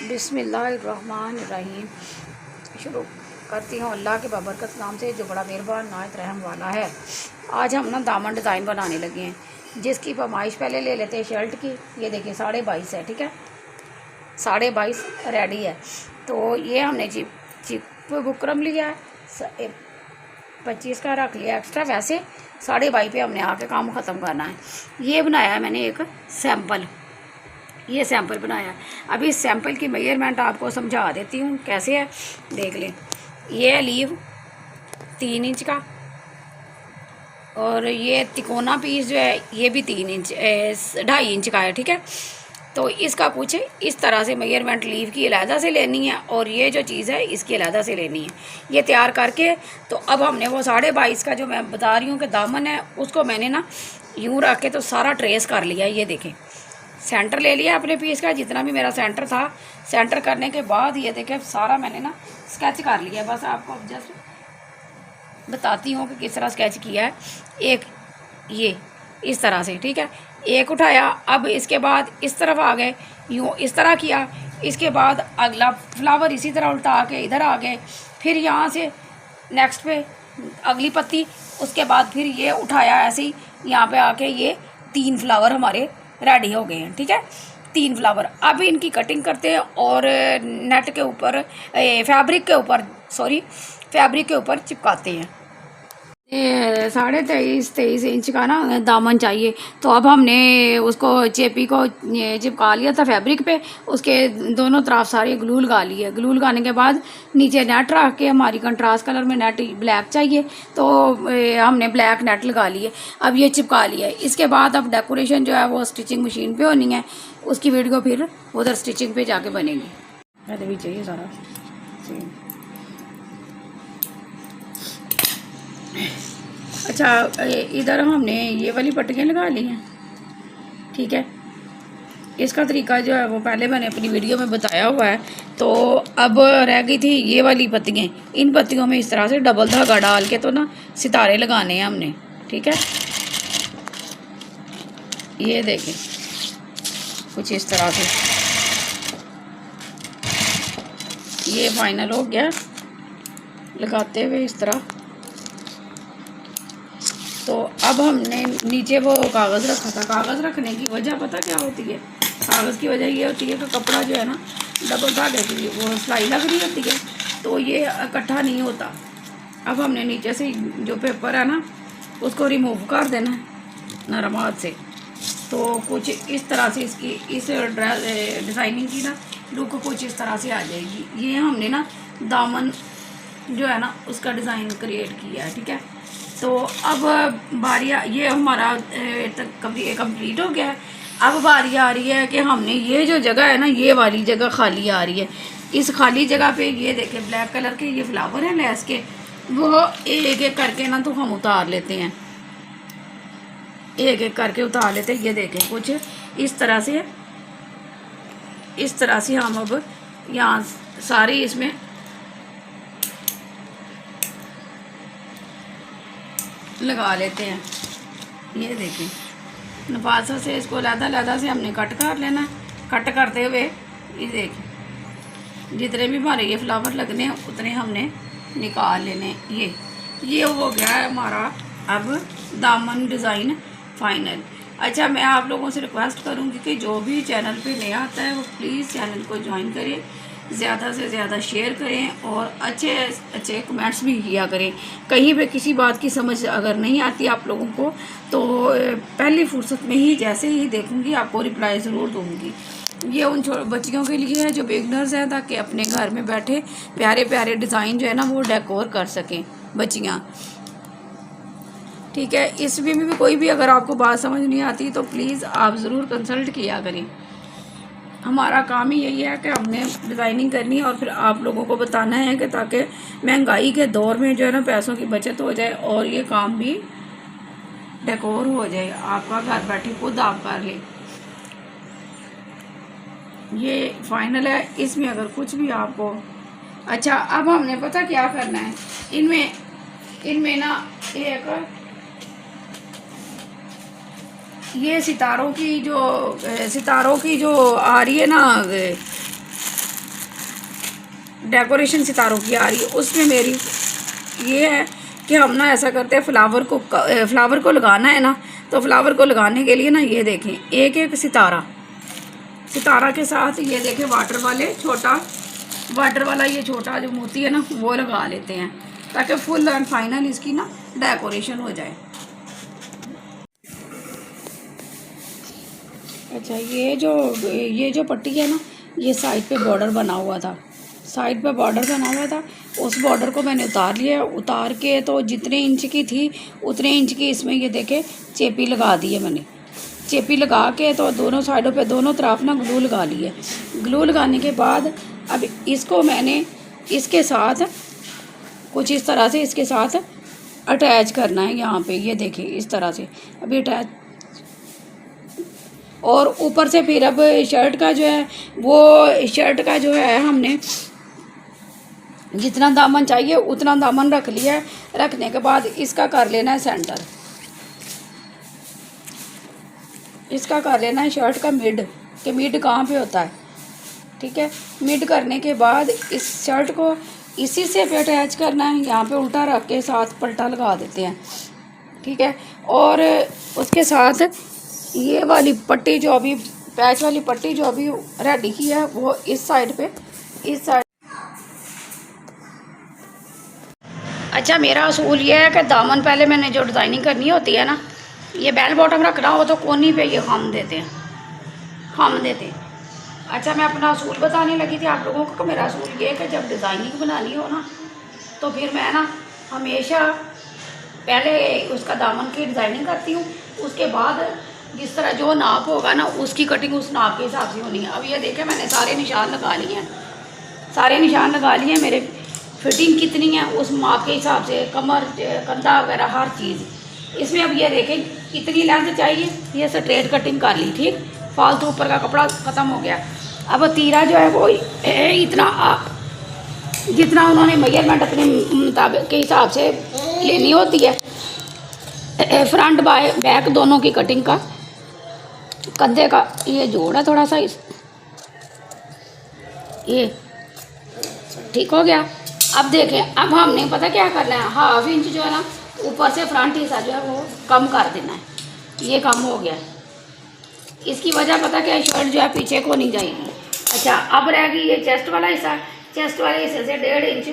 बिस्मिल्लाहिर्रहमानिर्रहीम। शुरू करती हूँ अल्लाह के बाबरकत नाम से जो बड़ा मेहरबान नायत रहम वाला है। आज हम ना दामन डिज़ाइन बनाने लगे हैं, जिसकी फरमाइश पहले ले लेते हैं शर्ट की। ये देखिए 22.5 है, ठीक है, 22.5 रेडी है। तो ये हमने चिप बुकरम लिया है, 25 का रख लिया एक्स्ट्रा। वैसे 22.5 पे हमने आके काम ख़त्म करना है। ये बनाया है मैंने एक सैम्पल, ये सैंपल बनाया। अभी इस सैंपल की मेजरमेंट आपको समझा देती हूँ कैसे है, देख लें। ये लीव 3 इंच का, और ये तिकोना पीस जो है ये भी 3 इंच 2.5 इंच का है, ठीक है। तो इसका कुछ इस तरह से मेजरमेंट लीव की अलहदा से लेनी है, और ये जो चीज़ है इसकी अलहदा से लेनी है। ये तैयार करके तो अब हमने वो 22.5 का जो मैं बता रही हूँ कि दामन है, उसको मैंने ना यूँ रख के तो सारा ट्रेस कर लिया। ये देखें, सेंटर ले लिया अपने पीस का, जितना भी मेरा सेंटर था। सेंटर करने के बाद ये देखें सारा मैंने ना स्केच कर लिया। बस आपको अब जस्ट बताती हूँ कि किस तरह स्केच किया है। एक ये इस तरह से, ठीक है, एक उठाया। अब इसके बाद इस तरफ आ गए, यूँ इस तरह किया। इसके बाद अगला फ्लावर इसी तरह उल्टा के इधर आ गए। फिर यहाँ से नेक्स्ट पे अगली पत्ती, उसके बाद फिर ये उठाया ऐसे ही, यहाँ पे आके ये 3 फ्लावर हमारे रेडी हो गए हैं, ठीक है, 3 फ्लावर। अब इनकी कटिंग करते हैं और नेट के ऊपर फैब्रिक के ऊपर चिपकाते हैं। 23.5 इंच का ना दामन चाहिए। तो अब हमने उसको चेपी को चिपका लिया था फैब्रिक पे, उसके दोनों तरफ सारी ग्लू लगा ली है। ग्लू लगाने के बाद नीचे नेट रख के, हमारी कंट्रास्ट कलर में नेट ब्लैक चाहिए तो हमने ब्लैक नेट लगा ली है। अब ये चिपका लिया है। इसके बाद अब डेकोरेशन जो है वो स्टिचिंग मशीन पे होनी है, उसकी वीडियो फिर उधर स्टिचिंग पे जाके बनेगी। पहले भी चाहिए सारा। अच्छा, इधर हमने ये वाली पट्टियाँ लगा ली हैं, ठीक है। इसका तरीका जो है वो पहले मैंने अपनी वीडियो में बताया हुआ है। तो अब रह गई थी ये वाली पत्तियाँ। इन पत्तियों में इस तरह से डबल धागा डाल के तो ना सितारे लगाने हैं हमने, ठीक है। ये देखें कुछ इस तरह से ये फाइनल हो गया लगाते हुए इस तरह। तो अब हमने नीचे वो कागज़ रखा था। कागज़ रखने की वजह पता क्या होती है? कागज़ की वजह ये होती है कि कपड़ा जो है ना डबल धागे की वो सिलाई लग रही होती है, तो ये इकट्ठा नहीं होता। अब हमने नीचे से जो पेपर है ना उसको रिमूव कर देना है नरम हाथ से। तो कुछ इस तरह से इसकी इस डिज़ाइनिंग की ना लुक कुछ इस तरह से आ जाएगी। ये हमने ना दामन जो है ना उसका डिज़ाइन क्रिएट किया है, ठीक है। तो अब बारी ये हमारा कंप्लीट हो गया है। अब बारी आ रही है कि हमने ये जो जगह है ना, ये वाली जगह खाली आ रही है। इस खाली जगह पे ये देखें ब्लैक कलर के ये फ्लावर हैं लेस के, वो एक एक करके ना तो हम उतार लेते हैं, एक एक करके उतार लेते हैं। ये देखें कुछ इस तरह से हम अब यहाँ सारी इसमें लगा लेते हैं। ये देखें नफासा से इसको अलग से हमने कट कर लेना। कट करते हुए ये देखें जितने भी हमारे ये फ्लावर लगने हैं उतने हमने निकाल लेने। ये हो गया है हमारा अब दामन डिज़ाइन फाइनल। अच्छा, मैं आप लोगों से रिक्वेस्ट करूँगी कि जो भी चैनल पे नया आता है वो प्लीज़ चैनल को ज्वाइन करें, ज़्यादा से ज़्यादा शेयर करें और अच्छे कमेंट्स भी किया करें। कहीं पे किसी बात की समझ अगर नहीं आती आप लोगों को तो पहली फुर्सत में ही जैसे ही देखूंगी आपको रिप्लाई ज़रूर दूंगी। ये उन बच्चियों के लिए है जो बिगनर्स हैं, ताकि अपने घर में बैठे प्यारे प्यारे डिज़ाइन जो है ना वो डेकोर कर सकें बच्चियाँ, ठीक है। इसमें भी कोई भी अगर आपको बात समझ नहीं आती तो प्लीज़ आप ज़रूर कंसल्ट किया करें। हमारा काम ही यही है कि हमने डिज़ाइनिंग करनी है और फिर आप लोगों को बताना है कि ताकि महंगाई के दौर में जो है ना पैसों की बचत हो जाए और ये काम भी डेकोर हो जाए, आपका घर बैठे खुद आप कर लें। ये फाइनल है। इसमें अगर कुछ भी आपको अच्छा, अब हमने पता क्या करना है, इनमें ना एक ये सितारों की जो आ रही है ना डेकोरेशन सितारों की आ रही है, उसमें मेरी ये है कि हम ना ऐसा करते हैं, फ्लावर को लगाना है ना, तो फ्लावर को लगाने के लिए ना ये देखें एक एक सितारा के साथ ये देखें वाटर वाला ये छोटा जो मोती है ना वो लगा लेते हैं, ताकि फुल एंड फाइनल इसकी ना डेकोरेशन हो जाए। अच्छा, ये जो पट्टी है ना, ये साइड पे बॉर्डर बना हुआ था, उस बॉर्डर को मैंने उतार लिया। उतार के तो जितने इंच की थी उतने इंच की इसमें ये देखे चेपी लगा दी है मैंने। चेपी लगा के तो दोनों साइडों पे दोनों तरफ ना ग्लू लगा ली है। ग्लू लगाने के बाद अब इसको मैंने इसके साथ कुछ इस तरह से इसके साथ अटैच करना है। यहाँ पे ये देखिए इस तरह से अभी अटैच, और ऊपर से फिर अब शर्ट का जो है हमने जितना दामन चाहिए उतना दामन रख लिया है। रखने के बाद इसका कर लेना है सेंटर, इसका कर लेना है शर्ट का मिड, कि मिड कहाँ पे होता है, ठीक है। मिड करने के बाद इस शर्ट को इसी से पे अटैच करना है। यहाँ पे उल्टा रख के साथ पलटा लगा देते हैं, ठीक है। और उसके साथ ये वाली पट्टी जो अभी पैच वाली पट्टी जो अभी रेडी की है वो इस साइड पे, इस साइड। अच्छा, मेरा असूल ये है कि दामन पहले मैंने जो डिज़ाइनिंग करनी होती है ना, ये बेल बॉटम रखना हो तो कोनी पे ये खम देते हैं। अच्छा, मैं अपना असूल बताने लगी थी आप लोगों को। मेरा असूल ये है कि जब डिज़ाइनिंग बनानी हो ना, तो फिर मैं ना हमेशा पहले उसका दामन की डिज़ाइनिंग करती हूँ, उसके बाद जिस तरह जो नाप होगा ना उसकी कटिंग उस नाप के हिसाब से होनी है। अब ये देखें मैंने सारे निशान लगा लिए हैं, मेरे फिटिंग कितनी है उस माप के हिसाब से, कमर कंधा वगैरह हर चीज़ इसमें। अब ये देखें कितनी लेंथ चाहिए, ये स्ट्रेट कटिंग कर ली, ठीक, फालतू ऊपर का कपड़ा ख़त्म हो गया। अब तीरा जो है वो इतना जितना उन्होंने मेजरमेंट अपने मुताबिक के हिसाब से लेनी होती है। फ्रंट बैक दोनों की कटिंग का कंधे का ये जोड़ है थोड़ा सा ये ठीक हो गया। अब देखें, अब हमने पता क्या करना है, 1/2 इंच जो है ना ऊपर से फ्रंट हिस्सा जो है वो कम कर देना है। ये कम हो गया, इसकी वजह पता क्या है, शर्ट जो है पीछे को नहीं जाएगी। अच्छा, अब रह गई ये चेस्ट वाला हिस्सा। चेस्ट वाले हिस्से से 1.5 इंच,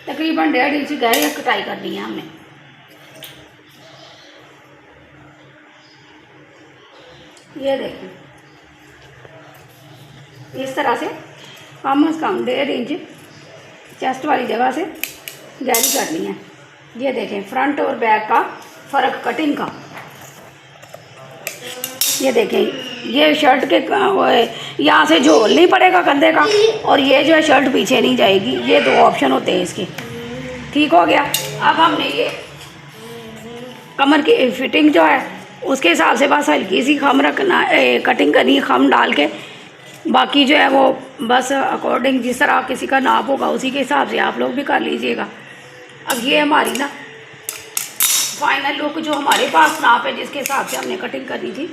तकरीबन 1.5 इंच गहरी कटाई करनी है हमने। ये देखिए इस तरह से कम से कम 1.5 इंच चेस्ट वाली जगह से गहरी करनी है। ये देखें फ्रंट और बैक का फ़र्क कटिंग का। ये देखें, ये शर्ट के यहाँ से झोल नहीं पड़ेगा कंधे का, और ये जो है शर्ट पीछे नहीं जाएगी। ये 2 ऑप्शन होते हैं इसके, ठीक हो गया। अब हमने ये कमर की फिटिंग जो है उसके हिसाब से बस हल्की सी खम रखना, कटिंग करनी है खम डाल के। बाकी जो है वो बस अकॉर्डिंग जिस तरह किसी का नाप होगा उसी के हिसाब से आप लोग भी कर लीजिएगा। अब ये हमारी ना फाइनल लुक जो हमारे पास नाप है जिसके हिसाब से हमने कटिंग करनी थी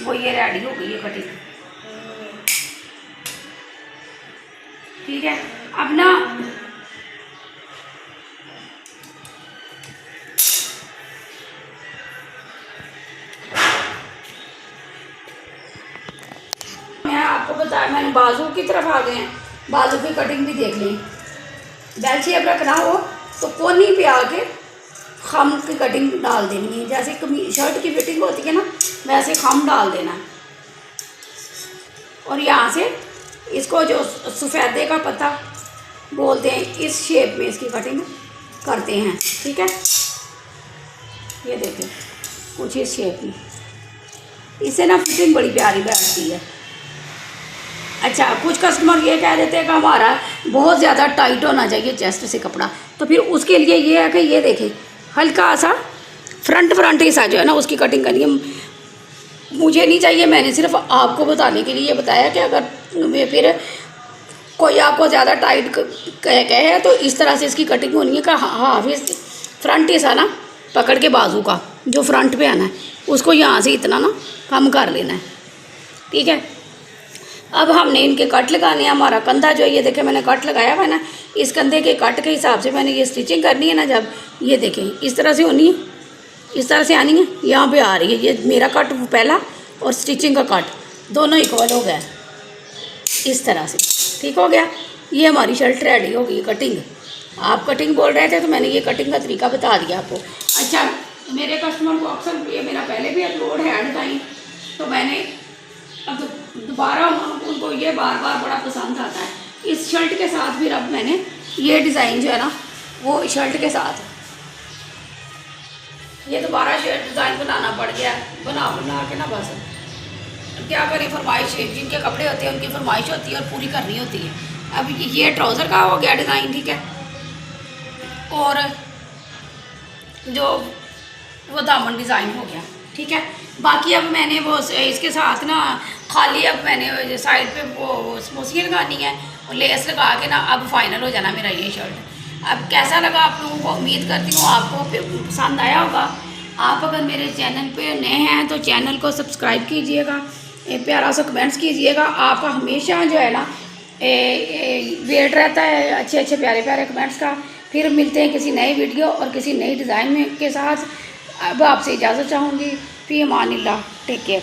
वो ये रेडी हो गई है कटिंग, ठीक है। अब ना मैं आपको बताया, मैंने बाजू की तरफ आ गए हैं, बाजू की कटिंग भी देख ली। बेल शेप रखना हो तो कोनी पे आके खम की कटिंग डाल देनी है, जैसे शर्ट की फिटिंग होती है ना वैसे खम डाल देना है। और यहाँ से इसको जो सफ़ेदे का पत्ता बोलते हैं इस शेप में इसकी कटिंग करते हैं, ठीक है। ये देखें कुछ इस शेप में, इससे ना फिटिंग बड़ी प्यारी बैठती है। अच्छा, कुछ कस्टमर ये कह देते हैं कि हमारा बहुत ज़्यादा टाइट होना चाहिए चेस्ट से कपड़ा, तो फिर उसके लिए ये है कि ये देखें हल्का सा फ्रंट हिस्सा जो है ना उसकी कटिंग करनी है। मुझे नहीं चाहिए, मैंने सिर्फ आपको बताने के लिए बताया कि अगर फिर कोई आपको ज़्यादा टाइट कहे तो इस तरह से इसकी कटिंग होनी है कि हाँ फिर फ्रंट हिस्सा ना पकड़ के बाजू का जो फ्रंट पे आना है उसको यहाँ से इतना ना कम कर लेना है, ठीक है। अब हमने इनके कट लगाने हैं। हमारा कंधा जो है ये देखें मैंने कट लगाया हुआ है ना, इस कंधे के कट के हिसाब से मैंने ये स्टिचिंग करनी है ना। जब ये देखें इस तरह से होनी है, इस तरह से आनी है, यहाँ पे आ रही है। ये मेरा कट पहला और स्टिचिंग का कट दोनों इक्वल हो गया इस तरह से। ठीक हो गया, ये हमारी शर्ट रेडी हो गई। कटिंग आप कटिंग बोल रहे थे तो मैंने ये कटिंग का तरीका बता दिया आपको। अच्छा, मेरे कस्टमर को अक्सर ये मेरा पहले भी अपलोड है डिज़ाइन, तो मैंने अब दोबारा उनको ये बार बार बड़ा पसंद आता है। इस शर्ट के साथ फिर अब मैंने ये डिज़ाइन जो है ना वो शर्ट के साथ ये दोबारा शर्ट डिज़ाइन बनाना पड़ गया। बना के ना बस क्या करें, फरमाइश जिनके कपड़े होते हैं उनकी फरमाइश होती है और पूरी करनी होती है। अब ये ट्राउज़र का हो गया डिज़ाइन, ठीक है, और जो वो दामन डिज़ाइन हो गया, ठीक है। बाकी अब मैंने वो इसके साथ ना खाली अब मैंने साइड पे वो स्मोसियाँ लगानी है और लेस लगा के ना अब फाइनल हो जाना मेरा ये शर्ट। अब कैसा लगा आप लोगों को, उम्मीद करती हूँ आपको पसंद आया होगा। आप अगर मेरे चैनल पे नए हैं तो चैनल को सब्सक्राइब कीजिएगा, प्यारा सा कमेंट्स कीजिएगा। आपका हमेशा जो है ना वेट रहता है अच्छे अच्छे प्यारे प्यारे कमेंट्स का। फिर मिलते हैं किसी नए वीडियो और किसी नई डिज़ाइन में के साथ। अब आपसे इजाज़त चाहूँगी। फ़ी अमानिल्लाह, टेक केयर।